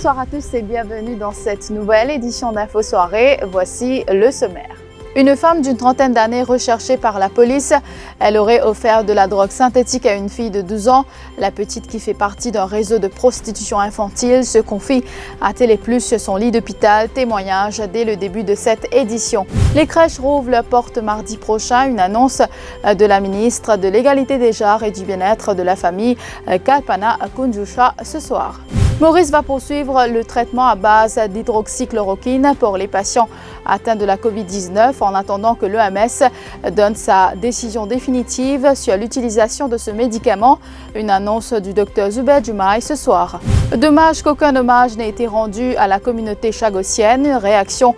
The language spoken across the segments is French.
Bonsoir à tous et bienvenue dans cette nouvelle édition d'Info Soirée. Voici le sommaire. Une femme d'une trentaine d'années recherchée par la police. Elle aurait offert de la drogue synthétique à une fille de 12 ans. La petite, qui fait partie d'un réseau de prostitution infantile, se confie à Télé Plus sur son lit d'hôpital. Témoignage dès le début de cette édition. Les crèches rouvrent leurs portes mardi prochain. Une annonce de la ministre de l'Égalité des genres et du bien-être de la famille, Kalpana Kunjusha, ce soir. Maurice va poursuivre le traitement à base d'hydroxychloroquine pour les patients atteints de la COVID-19 en attendant que l'OMS donne sa décision définitive sur l'utilisation de ce médicament. Une annonce du Dr Zubair Jumaï ce soir. Dommage qu'aucun hommage n'ait été rendu à la communauté chagossienne. Réaction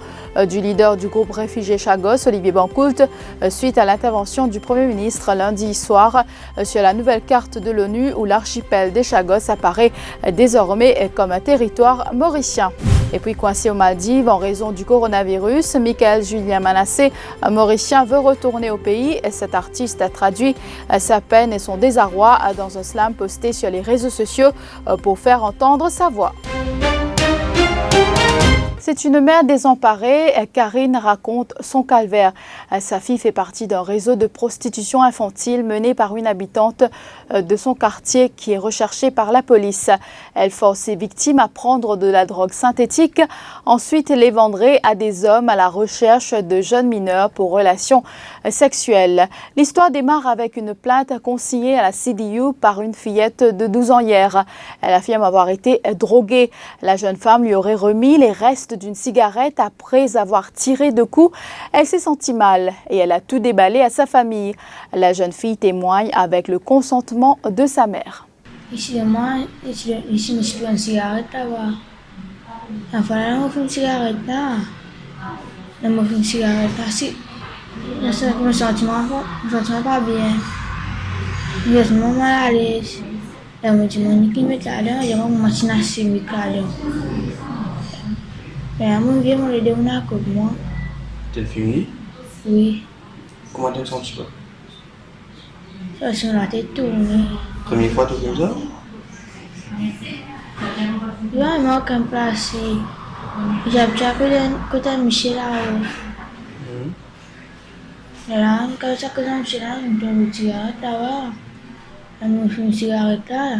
du leader du groupe réfugié Chagos, Olivier Bancoult, suite à l'intervention du Premier ministre lundi soir sur la nouvelle carte de l'ONU où l'archipel des Chagos apparaît désormais comme un territoire mauricien. Et puis coincé aux Maldives en raison du coronavirus, Michael Julien Manassé, un mauricien, veut retourner au pays. Cet artiste a traduit sa peine et son désarroi dans un slam posté sur les réseaux sociaux pour faire entendre sa voix. C'est une mère désemparée. Karine raconte son calvaire. Sa fille fait partie d'un réseau de prostitution infantile mené par une habitante de son quartier qui est recherchée par la police. Elle force ses victimes à prendre de la drogue synthétique, ensuite les vendrait à des hommes à la recherche de jeunes mineurs pour relations sexuelles. L'histoire démarre avec une plainte consignée à la CDU par une fillette de 12 ans hier. Elle affirme avoir été droguée. La jeune femme lui aurait remis les restes d'une cigarette après avoir tiré 2 coups. Elle s'est sentie mal et elle a tout déballé à sa famille. La jeune fille témoigne avec le consentement de sa mère. Ici, moi, ici, je me suis pris une cigarette là-bas. Enfin, là, on fait une cigarette là. Là, on fait une cigarette là. Si, là, je me sens pas bien. Je me sens mal à l'aise. Là, je me dis, mon qui met là-dedans, il y a une machine à chimique là-dedans. Là, mon vieux, mon aidé, on a comme moi. T'es fini? Oui. Comment t'es senti toi? Ça, c'est la tête tournée. Première fois tout comme ça? Je vais me remplacer. J'ai déjà côté Michel là-haut. Là, quand ça côté Michel là, je me donne une cigarette là-bas. Je me fais une cigarette là.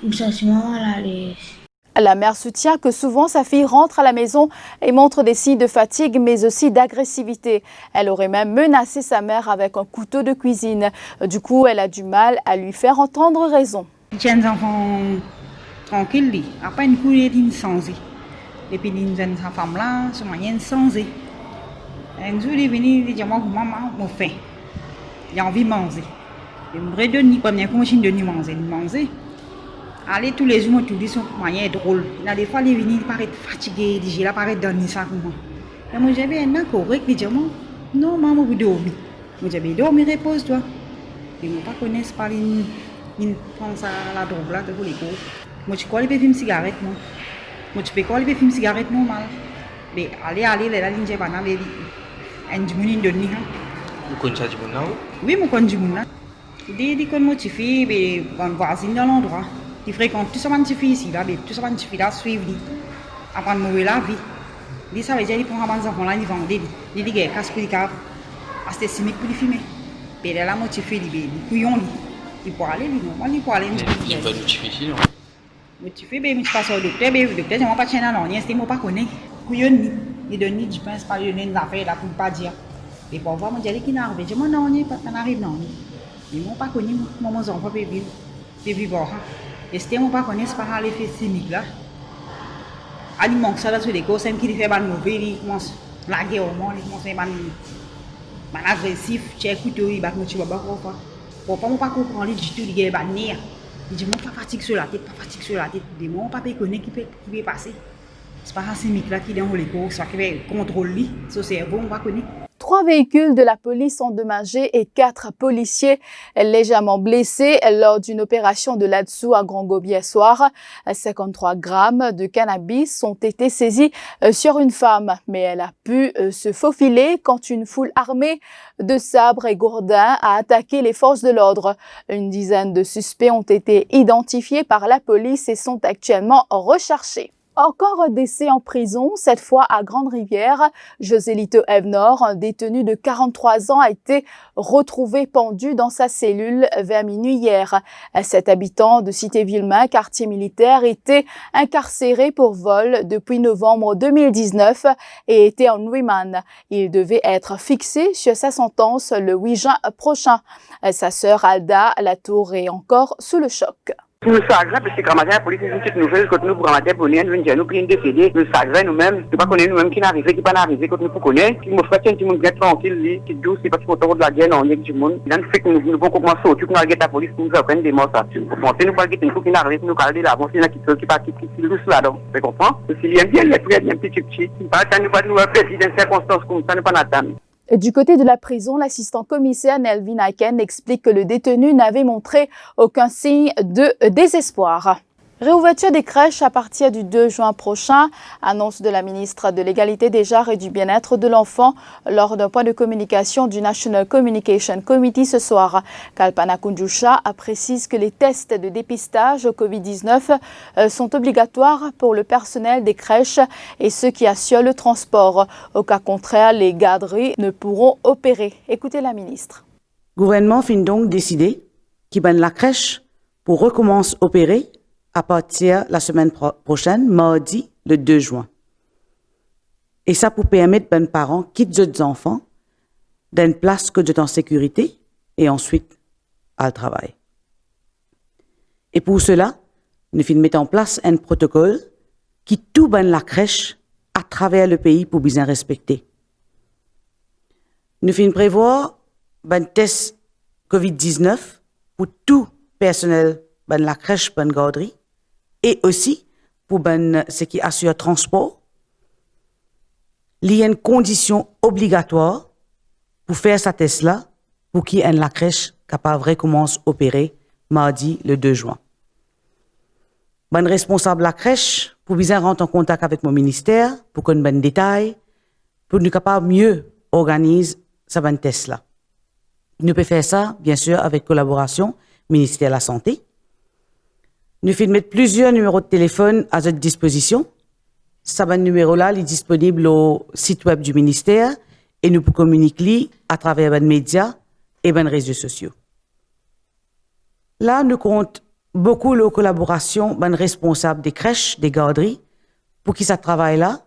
Je me sens mal à l'aise. La mère soutient que souvent sa fille rentre à la maison et montre des signes de fatigue mais aussi d'agressivité. Elle aurait même menacé sa mère avec un couteau de cuisine. Du coup, elle a du mal à lui faire entendre raison. J'ai un enfant tranquille, après une coulée d'incendie. Et puis une jeune femme là, ce moyen incendie. Un jour, il est venu, il dit, maman, j'ai faim. J'ai envie de manger. Je me redonne, première fois, je me donne manger. Aller tous les jours, je dis son moyen est drôle. Il y a des fois, il est venu, il paraît fatigué, il dit, il paraît donner ça pour moi. Et moi, j'ai bien un correct, il dit, non, maman, vous dormez. Moi, j'ai bien dormi, repose-toi. Et moi, pas connaître par une prend ça la drogue là, de les cours. Moi, tu crois, il peut fumer une cigarette, non? Moi, tu peux quoi, il peut fumer une cigarette normale. Mais allez, la ligne, j'ai pas d'aller. Un diminué de nuit. Vous connaissez du monde là? Oui, moi, quand je dis là. Il dit que moi, tu fais, mais on voisine dans l'endroit. Il fréquente tout ça, petit fille ici, là, tout ça, petit fille là, suivre lui. Après, mourir la vie. Il ça veut dire qu'il prend un enfant là, il vend des. Il dit qu'il casse pour les caves. Ah, c'était chimique pour les fumer. Mais là, moi, tu fais, il couillon, il peut aller, il peut aller. Il n'y a pas de difficile, non? Moi, tu fais, mais tu passes au docteur, mais le docteur, je ne pas tiens à l'ornier, c'est moi pas connaître. Couillon, il donne du pain, c'est pas une affaire là pour ne pas dire. Et pour voir, moi, je dis qu'il n'arrive. Je dis, moi, non, il n'arrive, non. Mais moi, pas connu, moi, mon enfant peut vivre. Et si on ne pas connaît, c'est pas l'effet chimique là. Il manque ça sur les causes, qui fait mal mauvais, il commence à laguer au monde, il commence à être agressif, tu écoutes, il va me tuer. Pour pas pas comprendre, il dit tout, il est banni. Il dit, moi, pas fatigue sur la tête, Il dit, moi, pas connaît qui peut passer. C'est pas un chimique là qui est dans les causes, ça qui fait contrôler son cerveau, on va connaître. 3 véhicules de la police endommagés et 4 policiers légèrement blessés lors d'une opération de là-dessous à Grand-Gobier soir. 53 grammes de cannabis ont été saisis sur une femme, mais elle a pu se faufiler quand une foule armée de sabres et gourdins a attaqué les forces de l'ordre. Une dizaine de suspects ont été identifiés par la police et sont actuellement recherchés. Encore un décès en prison, cette fois à Grande-Rivière. Josélito Evnor, un détenu de 43 ans, a été retrouvé pendu dans sa cellule vers minuit hier. Cet habitant de Cité-Villemain, quartier militaire, était incarcéré pour vol depuis novembre 2019 et était en remand. Il devait être fixé sur sa sentence le 8 juin prochain. Sa sœur Alda Latour est encore sous le choc. Nous savons, parce que la police est une petite nouvelle, quand nous prenons pour nous, nous prenons décédés, nous savons nous-mêmes, nous ne pas connaître nous-mêmes qui n'arrive, qui pas arrivé, quand nous connaissons, qui me fait un petit monde bien tranquille, qui douce, c'est parce qu'on de la guerre, on y est du monde. Il fait que nous pouvons commencer à sortir, nous allons la police, nous apprendre des démonstrations. Pour monter, nous pas guetter une fois qui n'arrive, nous parler là, bon, c'est là qui douce là-dedans. Vous comprenez? S'il y a bien, il y a bien petit. Pas nous pas nous appeler dans des circonstances comme ça, nous pas n'attendre. Du côté de la prison, l'assistant commissaire Nelvin Aiken explique que le détenu n'avait montré aucun signe de désespoir. Réouverture des crèches à partir du 2 juin prochain, annonce de la ministre de l'Égalité des genres et du Bien-être de l'enfant lors d'un point de communication du National Communication Committee ce soir. Kalpana Kunjusha précise que les tests de dépistage au Covid-19 sont obligatoires pour le personnel des crèches et ceux qui assurent le transport. Au cas contraire, les garderies ne pourront opérer. Écoutez la ministre. Le gouvernement fin donc décidé qu'il banne la crèche pour recommencer à opérer à partir de la semaine prochaine, mardi, le 2 juin. Et ça pour permettre aux parents qui quittent leurs enfants d'une place que de en sécurité et ensuite à le travail. Et pour cela, nous mettons en place un protocole qui tout banne la crèche à travers le pays pour bien respecter. Nous prévoir un test COVID-19 pour tout personnel de la crèche, de la garderie, et aussi pour ceux qui assurent le transport. Il y a une condition obligatoire pour faire ce test-là, pour qu'il y ait la crèche capable de recommencer à opérer mardi le 2 juin. Bon responsable de la crèche, pour bien rentrer en contact avec mon ministère, pour qu'on ait des détails, pour nous capables mieux organiser ce bon test-là. Nous pouvons faire ça, bien sûr, avec collaboration ministère de la Santé. Nous faisons mettre plusieurs numéros de téléphone à votre disposition. Ce numéro-là est disponible au site web du ministère et nous pouvons communiquer à travers les médias et les réseaux sociaux. Là, nous comptons beaucoup la collaboration des responsables des crèches, des garderies, pour qu'ils ça travaille là.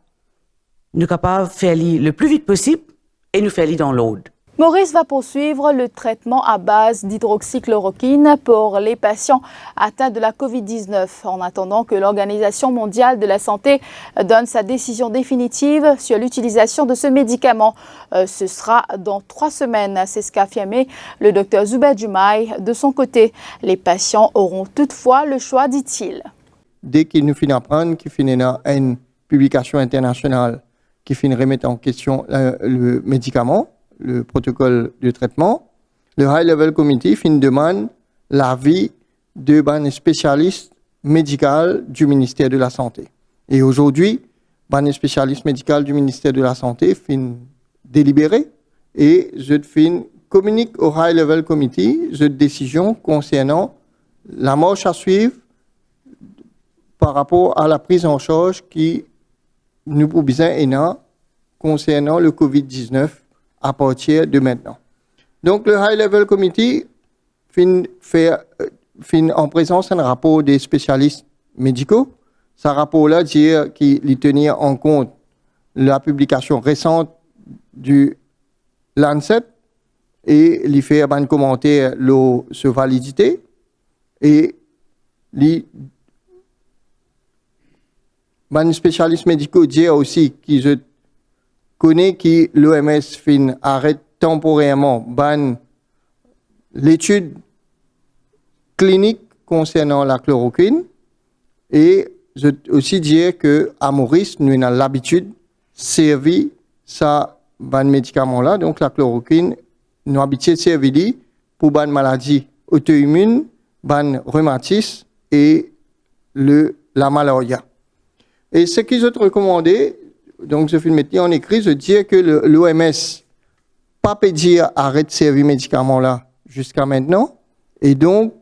Nous sommes capables de faire le plus vite possible et nous faire dans l'ordre. Maurice va poursuivre le traitement à base d'hydroxychloroquine pour les patients atteints de la COVID-19 en attendant que l'Organisation mondiale de la santé donne sa décision définitive sur l'utilisation de ce médicament. Ce sera dans 3 semaines, c'est ce qu'a affirmé le Dr Zubair Jumaï. De son côté, les patients auront toutefois le choix, dit-il. Dès qu'il nous finit apprendre qu'il finit une publication internationale qui finit remettre en question le médicament, le protocole de traitement, le High Level Committee demande l'avis de ban spécialiste médical du ministère de la Santé. Et aujourd'hui, ban spécialiste médical du ministère de la Santé fin délibéré et je communique au High Level Committee cette décision concernant la marche à suivre par rapport à la prise en charge qui nous besoin concernant le COVID-19 à partir de maintenant. Donc, le High Level Committee fait en présence d'un rapport des spécialistes médicaux. Ce rapport-là dit qu'il tenir en compte la publication récente du Lancet et il fait un commentaire sur validité et les spécialistes médicaux disent aussi qu'ils connaît que l'OMS arrête temporairement l'étude clinique concernant la chloroquine et je aussi dire que à Maurice nous avons l'habitude de servir ça médicament là donc la chloroquine nous habitué de servir pour ban maladie auto-immune, ban rhumatisme et la malaria. Et ce qu'ils ont recommandé donc, je fais le métier en écrit, je dis que l'OMS pas peut dire arrête de servir médicaments là jusqu'à maintenant. Et donc,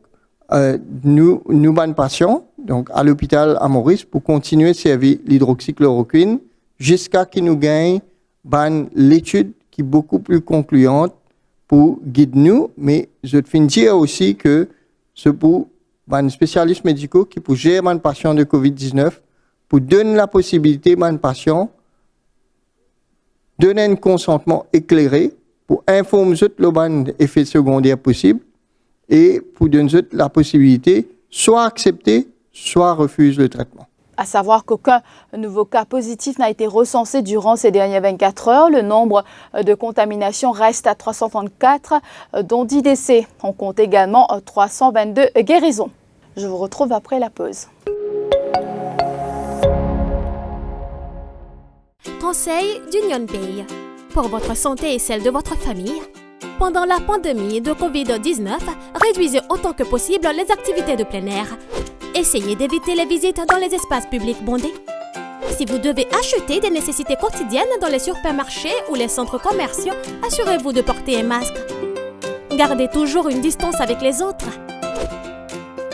nous, ban patients, donc à l'hôpital à Maurice, pour continuer à servir l'hydroxychloroquine jusqu'à qu'il nous gagne l'étude qui est beaucoup plus concluante pour guider nous. Mais je te finis dire aussi que c'est pour les spécialistes médicaux qui pour gérer les patients de COVID-19, pour donner la possibilité aux patients de donner un consentement éclairé pour informer les effets secondaires possibles et pour donner la possibilité soit accepter, soit refuser le traitement. À savoir qu'aucun nouveau cas positif n'a été recensé durant ces dernières 24 heures. Le nombre de contaminations reste à 334, dont 10 décès. On compte également 322 guérisons. Je vous retrouve après la pause. Conseil d'Union Pay. Pour votre santé et celle de votre famille, pendant la pandémie de Covid-19, réduisez autant que possible les activités de plein air. Essayez d'éviter les visites dans les espaces publics bondés. Si vous devez acheter des nécessités quotidiennes dans les supermarchés ou les centres commerciaux, assurez-vous de porter un masque. Gardez toujours une distance avec les autres.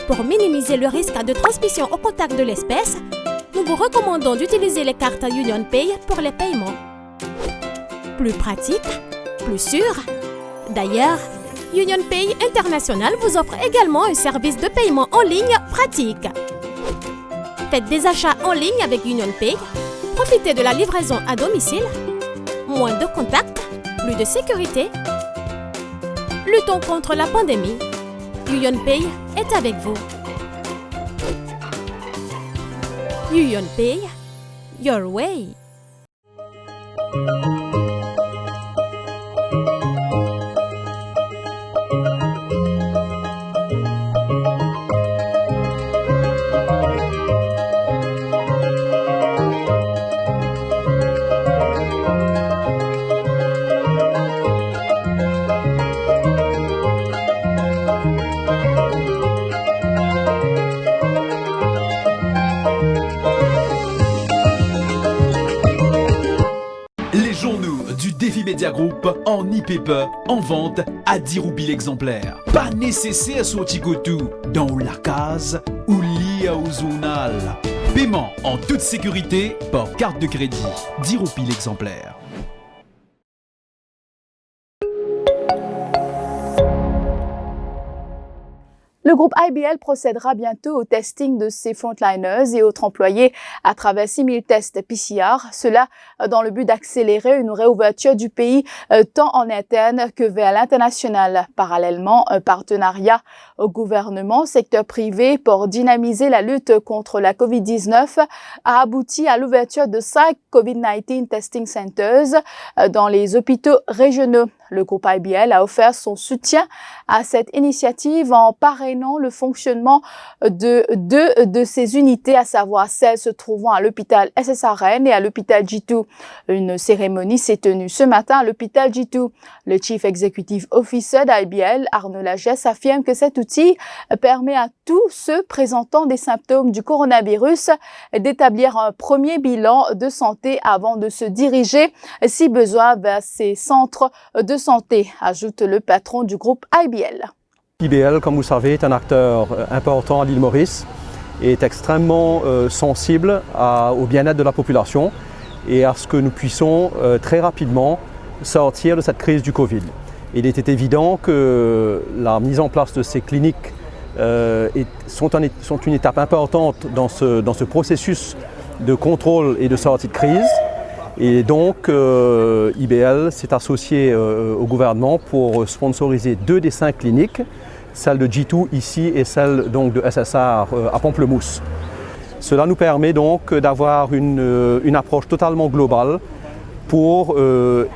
Pour minimiser le risque de transmission au contact de l'espèce, nous vous recommandons d'utiliser les cartes Union Pay pour les paiements. Plus pratique, plus sûr. D'ailleurs, Union Pay International vous offre également un service de paiement en ligne pratique. Faites des achats en ligne avec Union Pay, profitez de la livraison à domicile, moins de contacts, plus de sécurité. Luttons contre la pandémie. Union Pay est avec vous. Union Pay, your way. Media Group en e-paper en vente à 10 roupies l'exemplaire. Pas nécessaire sortir tout dans la case ou lié au journal. Paiement en toute sécurité par carte de crédit. 10 roupies l'exemplaire. Le groupe IBL procédera bientôt au testing de ses frontliners et autres employés à travers 6000 tests PCR, cela dans le but d'accélérer une réouverture du pays tant en interne que vers l'international. Parallèlement, un partenariat au gouvernement, secteur privé pour dynamiser la lutte contre la COVID-19 a abouti à l'ouverture de 5 COVID-19 testing centers dans les hôpitaux régionaux. Le groupe IBL a offert son soutien à cette initiative en parrainant le fonctionnement de deux de ces unités, à savoir celles se trouvant à l'hôpital SSRN et à l'hôpital G2. Une cérémonie s'est tenue ce matin à l'hôpital G2. Le Chief Executive Officer d'IBL, Arnaud Lagesse, affirme que cet outil permet à tous ceux présentant des symptômes du coronavirus d'établir un premier bilan de santé avant de se diriger, si besoin, vers ces centres de santé, ajoute le patron du groupe IBL. IBL, comme vous le savez, est un acteur important à l'île Maurice et est extrêmement sensible au bien-être de la population et à ce que nous puissions très rapidement sortir de cette crise du Covid. Il était évident que la mise en place de ces cliniques sont une étape importante dans ce processus de contrôle et de sortie de crise. Et donc, IBL s'est associé au gouvernement pour sponsoriser 2 des 5 cliniques, celle de G2 ici et celle donc de SSR à Pamplemousse. Cela nous permet donc d'avoir une approche totalement globale pour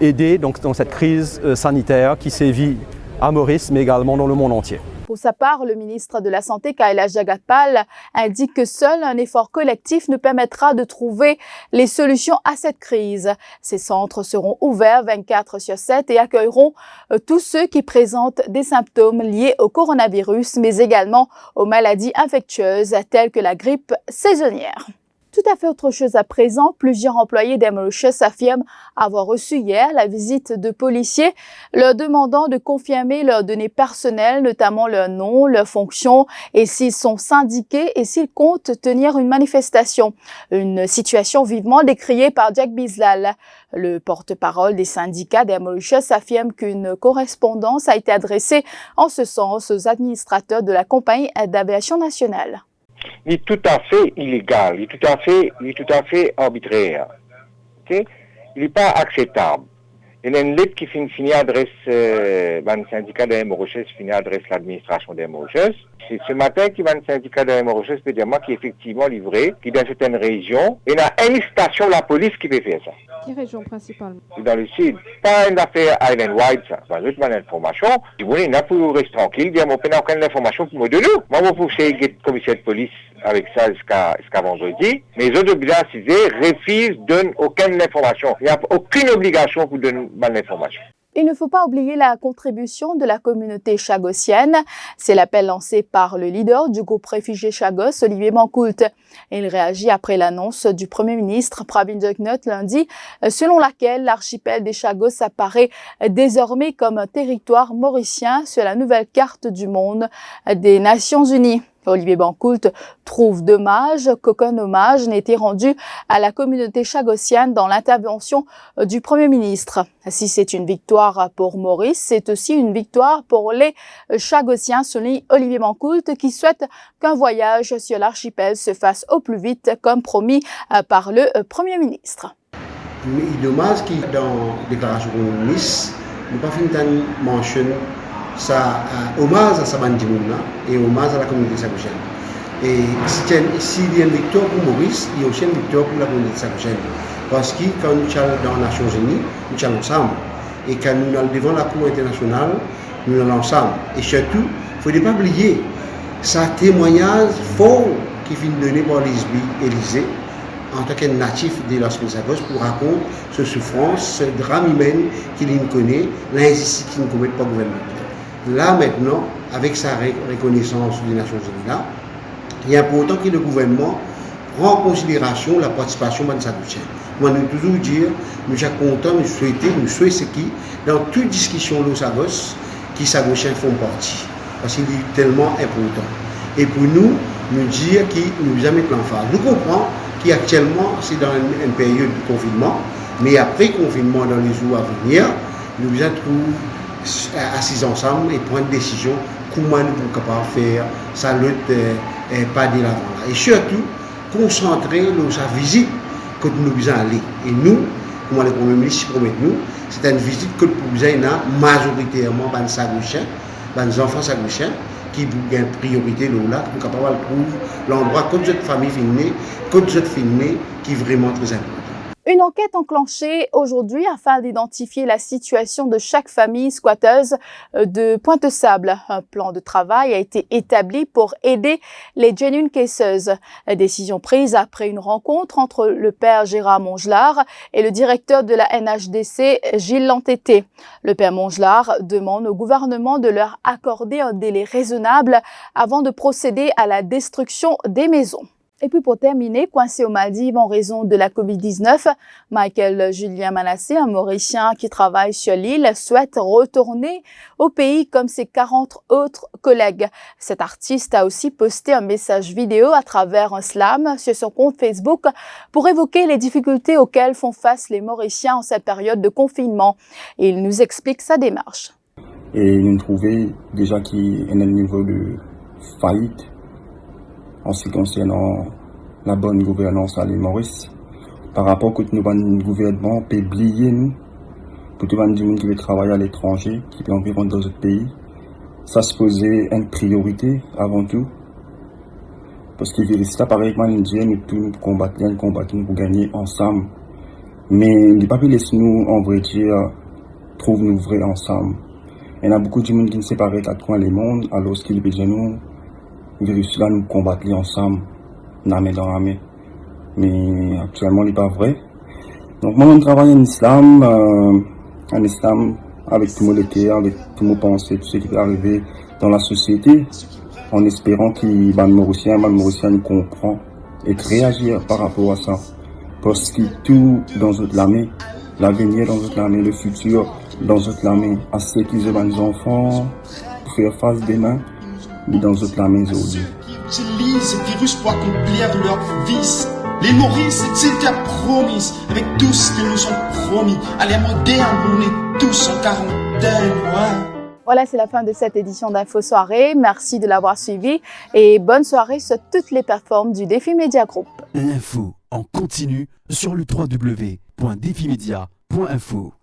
aider donc, dans cette crise sanitaire qui sévit à Maurice, mais également dans le monde entier. Pour sa part, le ministre de la Santé, Kailash Jagtapal, indique que seul un effort collectif nous permettra de trouver les solutions à cette crise. Ces centres seront ouverts 24/7 et accueilleront tous ceux qui présentent des symptômes liés au coronavirus, mais également aux maladies infectieuses telles que la grippe saisonnière. Tout à fait autre chose à présent, plusieurs employés des Mauritius affirment avoir reçu hier la visite de policiers leur demandant de confirmer leurs données personnelles, notamment leur nom, leur fonction et s'ils sont syndiqués et s'ils comptent tenir une manifestation. Une situation vivement décriée par Jack Bislal. Le porte-parole des syndicats des Mauritius affirme qu'une correspondance a été adressée en ce sens aux administrateurs de la compagnie d'aviation nationale. Il est tout à fait illégal, il est tout à fait arbitraire. Okay? Il n'est pas acceptable. Il y a une lettre qui finit adresse le syndicat des Mauritius, finit adresse l'administration des Mauritius. C'est ce matin qui va le syndicat des Mauritius peut dire moi qui est effectivement livré, qui dans certaines régions, il y a une station de la police qui peut faire ça. Quelle région principalement? Dans le sud. Pas une affaire Island-wide, ça. Moi, je demande l'information. Si vous voulez, il y a pour rester tranquille, dire, moi, je n'ai aucune information pour me donner. Moi, je vais pousser le commissaire de police avec ça jusqu'à vendredi. Mais les autres obligés refusent, donnent aucune information. Il n'y a aucune obligation pour donner l'information. Il ne faut pas oublier la contribution de la communauté chagossienne. C'est l'appel lancé par le leader du groupe réfugié Chagos, Olivier Bancoult. Il réagit après l'annonce du Premier ministre Pravin Gordhan lundi, selon laquelle l'archipel des Chagos apparaît désormais comme un territoire mauricien sur la nouvelle carte du monde des Nations Unies. Olivier Bancoult trouve dommage qu'aucun hommage n'ait été rendu à la communauté chagossienne dans l'intervention du Premier ministre. Si c'est une victoire pour Maurice, c'est aussi une victoire pour les Chagossiens, souligne Olivier Bancoult, qui souhaite qu'un voyage sur l'archipel se fasse au plus vite, comme promis par le Premier ministre. Il est dommage qu'il dans la déclaration du ministre, nous pas fait une mention ça hommage à Sabandimouna et hommage à la communauté sagossienne. Et s'il y a une victoire pour Maurice, il y a aussi une victoire pour la communauté sagossienne. Parce que quand nous sommes dans les Nations Unies, nous sommes ensemble. Et quand nous sommes devant la Cour internationale, nous sommes ensemble. Et surtout, il ne faut pas oublier ce témoignage fort qui est donné par Lisby Élysée en tant que natif de Las Sagos pour raconter cette souffrance, ce drame humain qu'il connaît, l'injustice qu'il ne commet pas le gouvernement. Là maintenant, avec sa reconnaissance des Nations Unies, là, il est important que le gouvernement prenne en considération la participation de Sagossiens. Moi, nous toujours dire, nous sommes contents, nous souhaitons ce qui, dans toute discussion de Sagos, qui Sagossiens font partie. Parce qu'il est tellement important. Et pour nous, nous dire qu'il nous a mis l'emphase. Nous comprenons qu'actuellement, c'est dans une période de confinement, mais après confinement, dans les jours à venir, nous allons trouver assis ensemble et prendre des décisions comment nous sommes capables de faire ça pas de l'avant. Et surtout, concentrer sa visite que nous allons aller. Et nous, comme le Premier ministre promet nous, c'est une visite que nous allons majoritairement dans les Sagossiens, dans les enfants Sagossiens, qui ont une priorité là, pour capable de trouver l'endroit que cette famille finit, que cette famille qui est vraiment très important. Une enquête enclenchée aujourd'hui afin d'identifier la situation de chaque famille squatteuse de Pointe-Sable. Un plan de travail a été établi pour aider les genuine cases. Décision prise après une rencontre entre le père Gérard Mongelard et le directeur de la NHDC, Gilles Lantété. Le père Mongelard demande au gouvernement de leur accorder un délai raisonnable avant de procéder à la destruction des maisons. Et puis pour terminer, coincé aux Maldives en raison de la COVID-19, Michael Julien Manassé, un Mauricien qui travaille sur l'île, souhaite retourner au pays comme ses 40 autres collègues. Cet artiste a aussi posté un message vidéo à travers un slam sur son compte Facebook pour évoquer les difficultés auxquelles font face les Mauriciens en cette période de confinement. Et il nous explique sa démarche. Et nous trouvons déjà qu'il y a un niveau de faillite en ce qui concerne la bonne gouvernance à l'île Maurice, par rapport à nous un gouvernement peut oublier nous, pour tout le monde qui veut travailler à l'étranger, qui peut environ dans d'autres pays, ça se posait une priorité avant tout, parce que c'est pareil, nous tous combattre pour gagner ensemble, mais il ne pas pu laisser nous, en vrai dire, trouve nous vrais ensemble. Il y a beaucoup de gens qui ne séparent pas à trois les mondes, alors qu'ils peuvent dire nous, virus là nous combattre ensemble, la main dans la main. Mais actuellement, il n'est pas vrai. Donc moi, je travaille en islam avec tout le monde était, avec tout le monde pensait, tout ce qui peut arriver dans la société, en espérant que les Mauriciens nous comprennent et réagir par rapport à ça. Parce que tout dans notre main, l'avenir dans notre main, le futur dans notre main, à ceux qui ont des enfants, pour faire face demain, mais dans notre main aujourd'hui. Qui utilisent le virus pour accomplir leur vice. Les Maurice, c'est-il promis, avec tout ce que nous sommes promis, à l'ère moderne, on est tous en quarantaine, ouais. Voilà, c'est la fin de cette édition d'Info Soirée. Merci de l'avoir suivi et bonne soirée sur toutes les plateformes du Défi Média Group. L'info en continu sur le www.defimedia.info.